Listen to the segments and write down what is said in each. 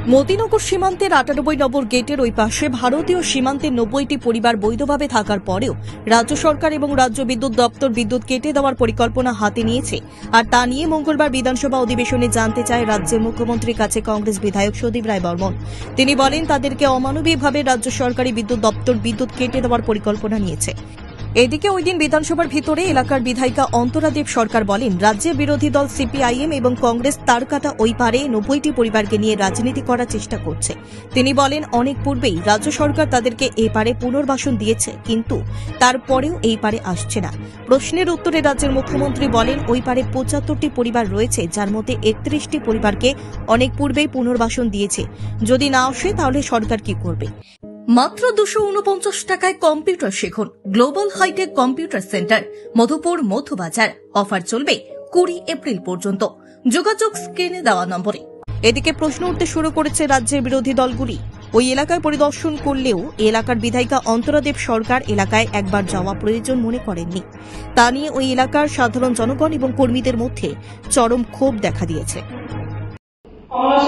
মতিনগর সীমান্তের ৯৮ নম্বর গেটের ওই পাশে ভারতীয় সীমান্তের ৯০টি পরিবার বৈধভাবে থাকার পরেও রাজ্য সরকার এবং রাজ্য বিদ্যুৎ দপ্তর বিদ্যুৎ কেটে দেওয়ার পরিকল্পনা হাতে নিয়েছে। আর তা নিয়ে মঙ্গলবার বিধানসভা অধিবেশনে জানতে চায় রাজ্যের মুখ্যমন্ত্রীর কাছে কংগ্রেস বিধায়ক সুদীপ রায় বর্মন। তিনি বলেন, তাদেরকে অমানবিকভাবে রাজ্য সরকারি বিদ্যুৎ দপ্তর বিদ্যুৎ কেটে দেওয়ার পরিকল্পনা নিয়েছে। এদিকে ওই দিন বিধানসভার ভিতরে এলাকার বিধায়িকা অন্তরা দেব সরকার বলেন, রাজ্যের বিরোধী দল সিপিআইএম এবং কংগ্রেস তার কাটা ওই পারে ৯০টি পরিবারকে নিয়ে রাজনীতি করার চেষ্টা করছে। তিনি বলেন, অনেক পূর্বেই রাজ্য সরকার তাদেরকে এ পারে পুনর্বাসন দিয়েছে, কিন্তু তারপরেও এই পারে আসছে না। প্রশ্নের উত্তরে রাজ্যের মুখ্যমন্ত্রী বলেন, ওই পারে ৭৫টি পরিবার রয়েছে, যার মধ্যে ৩১টি পরিবারকে অনেক পূর্বেই পুনর্বাসন দিয়েছে। যদি না আসে তাহলে সরকার কি করবে? মাত্র ২৪৯ টাকায় কম্পিউটার শিখুন। Global hi-tech computer centre, Madhupur Madhubazar. Offer চলবে ২০ এপ্রিল পর্যন্ত। যোগাযোগ স্ক্রিনে দেওয়া নম্বরে। এদিকে প্রশ্ন উঠতে শুরু করেছে রাজ্যের বিরোধী দলগুলি। ওই এলাকায় পরিদর্শন করলেও এলাকার বিধায়িকা অন্তরা দেব সরকার এলাকায় একবার যাওয়া প্রয়োজন মনে করেননি। তা নিয়ে ওই এলাকার সাধারণ জনগণ এবং কর্মীদের মধ্যে চরম ক্ষোভ দেখা দিয়েছে। আমার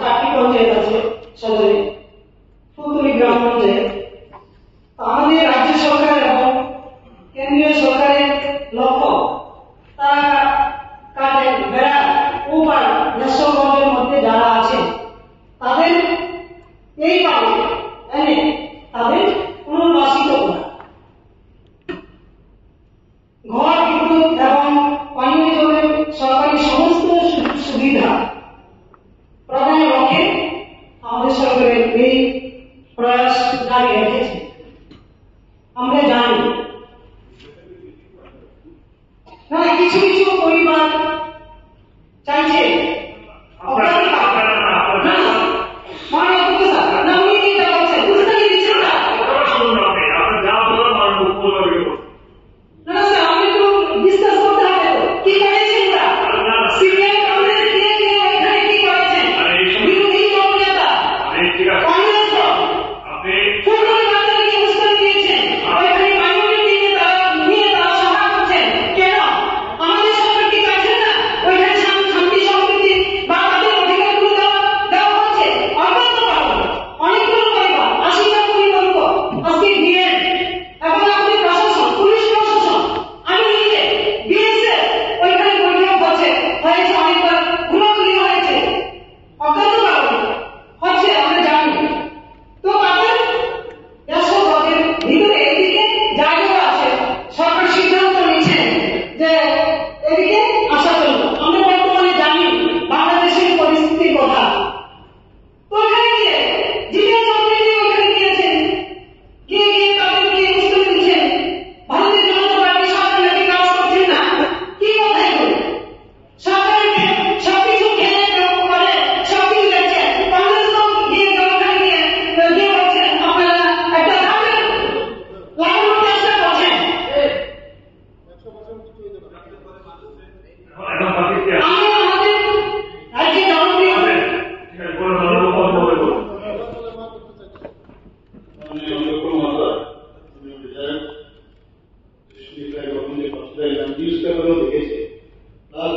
৪টি পঞ্চায়েত আছে, সদরে ফুলতলি গ্রাম পঞ্চায়েত। আমাদের রাজ্য সরকার এবং কেন্দ্রীয় সরকারের লক্ষ্য, তারা কাটে বেড়া ওপার ন্যাশনালগঞ্জের মধ্যে যারা আছে তাদের এই পারে এনে তাদের পুনর্বাসিত করা, ঘর, বিদ্যুৎ এবং পানীয় জলের সরকারি সমস্ত সুবিধা প্রদানের লক্ষ্যে আমাদের সরকারের এই প্রয়াস জারি রেখেছে। আমরা জানি না, কিছু কিছু পরিবার চাইছে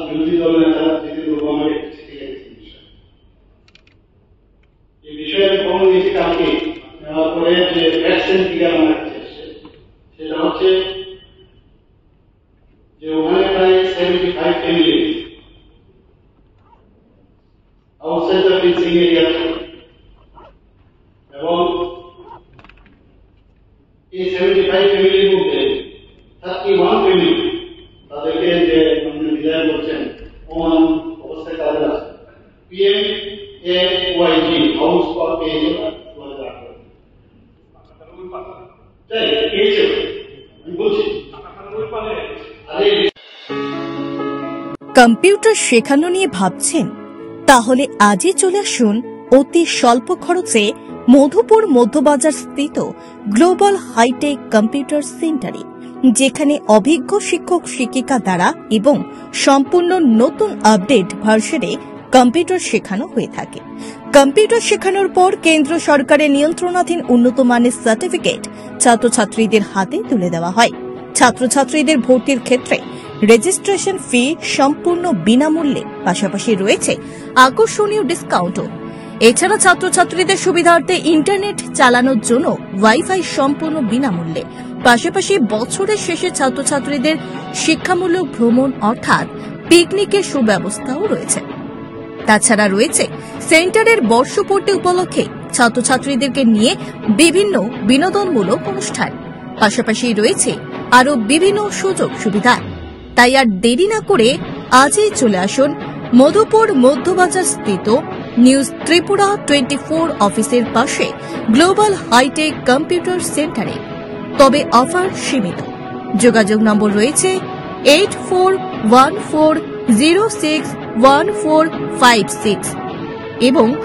বিরোধী দল নেতা এই বিষয়ে খবর দিয়েছি কালকে নেওয়ার পরে যে ভ্যাকসিন টিকা আমার কাছে এসছে, সেটা হচ্ছে যে ওখানে প্রায় 75 family outside the fencing area, এবং এই 75 ফ্যামিলির মধ্যে 31 ফ্যামিলি তাদেরকে যে বিদায় করছেন ওমান অবস্থায় তাদের আছে। PMAYG হাউস ফর পেয়েছে কম্পিউটার শেখানো নিয়ে ভাবছেন? তাহলে আজই চলে আসুন অতি স্বল্প খরচে মধুপুর মধ্যবাজার স্থিত গ্লোবাল হাইটেক কম্পিউটার সেন্টারে, যেখানে অভিজ্ঞ শিক্ষক শিক্ষিকা দ্বারা এবং সম্পূর্ণ নতুন আপডেট ভার্সনে কম্পিউটার শেখানো হয়ে থাকে। কম্পিউটার শেখানোর পর কেন্দ্র সরকারের নিয়ন্ত্রণাধীন উন্নত মানের সার্টিফিকেট ছাত্রছাত্রীদের হাতে তুলে দেওয়া হয়। ছাত্রছাত্রীদের ভর্তির ক্ষেত্রে রেজিস্ট্রেশন ফি সম্পূর্ণ বিনামূল্যে, পাশাপাশি রয়েছে আকর্ষণীয় ডিসকাউন্টও। এছাড়া ছাত্রছাত্রীদের সুবিধার্থে ইন্টারনেট চালানোর জন্য ওয়াইফাই সম্পূর্ণ বিনামূল্যে, পাশাপাশি বছরের শেষে ছাত্রছাত্রীদের শিক্ষামূলক ভ্রমণ অর্থাৎ পিকনিকের সুব্যবস্থাও রয়েছে। তাছাড়া রয়েছে সেন্টারের বর্ষপূর্তি উপলক্ষে ছাত্রছাত্রীদেরকে নিয়ে বিভিন্ন বিনোদনমূলক অনুষ্ঠান, পাশাপাশি রয়েছে আরও বিভিন্ন সুযোগ সুবিধা। তাই আর দেরি না করে আজই চলে আসুন মধুপুর মধ্যবাজার স্থিত নিউজ ত্রিপুরা 24 অফিসের পাশে গ্লোবাল হাইটেক কম্পিউটার সেন্টারে। তবে অফার সীমিত। যোগাযোগ নম্বর রয়েছে 8414061456 এবং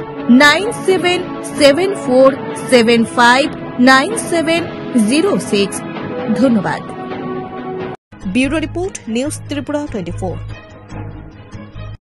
9774759706। ধন্যবাদ। Bureau report, news Tripura 24।